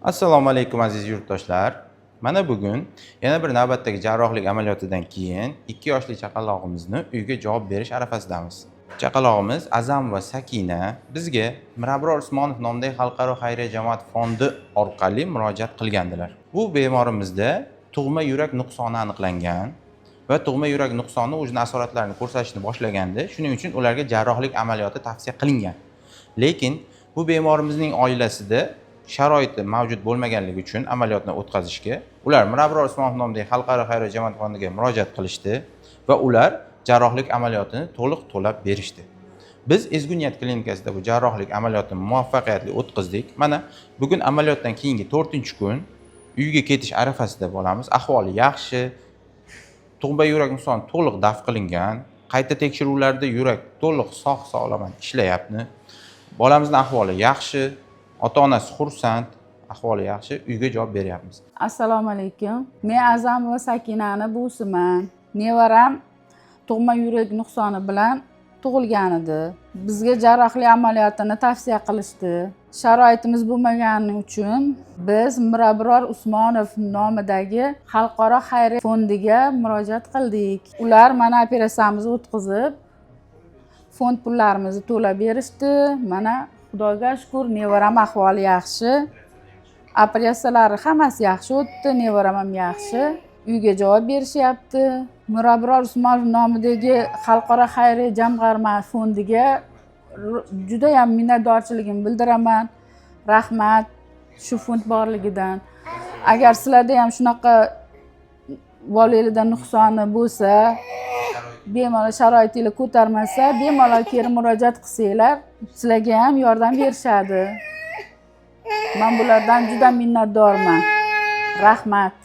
Assalomu alaykum aziz yurtdoshlar. Mana bugun yana bir navbatdagi jarrohlik amaliyotidan keyin 2 yoshli chaqalog'imizni uyga javob berish arafasidamiz. Chaqalog'imiz Azam va Sakina bizga Mirabror Usmonov nomidagi xalqaro xayriya jamoat fondi orqali murojaat qilgandilar. Bu bemorimizda tug'ma yurak nuqsoni aniqlangan va tug'ma yurak nuqsoni o'zining asoratlarini ko'rsatishni boshlagandi. Shuning uchun ularga jarrohlik amaliyoti tavsiya qilingan. Lekin bu bemorimizning oilasida sharoiti mavjud bo'lmaganligi uchun amaliyotni o'tkazishga ular Mirabror Usmonov nomidagi xalqaro xayriya jamoat fondiga murojaat qilishdi va ular jarrohlik amaliyotini to'liq to'lab berishdi. Biz Ezgu niyat klinikasida bu jarrohlik amaliyotini muvaffaqiyatli o'tkazdik. Mana bugun amaliyotdan keyingi 4-kun uyga ketish arafasida bo'lamiz. Ahvoli yaxshi. Tug'ma yurak nuqsoni to'liq daf qilingan. Qayta tekshiruvlarda yurak to'liq sog'-salomat ishlayapti. Bolamizning ahvoli yaxshi. Ota-onasi xursand, ahvoli yaxshi, uyga javob beryapmiz. Assalomu alaykum. Men Azam va Sakinani buvisiman. Nevaram tug'ma yurak nuqsoni bilan tug'ilgan edi. Bizga jarrohlik amaliyotini tavsiya qilishdi. Sharoitimiz bo'lmagani uchun biz Mirabror Usmonov nomidagi xalqaro xayriya fondiga murojaat qildik. Ular mana operatsiyamizni o'tkazib, fond pullarimizni to'lab berishdi. Mana Xudoga shukr, nevaram ahvoli yaxshi. Operatsiyalari hammasi yaxshi o'tdi, nevaram ham yaxshi. Uyga javob berishyapti. Mirabror Usmonov nomidagi xalqaro xayriya jamg'arma fondiga juda ham minnatdorchiligimni bildiraman. Rahmat shu fond borligidan. Agar sizlarda ham shunaqa bolangizda nuqsoni bo'lsa, bemalol sharoitingiz ko'tarmasa, bemalol kelib murojaat qilsanglar, sizlarga ham yordam berishadi. Men bulardan juda minnatdorman. Rahmat.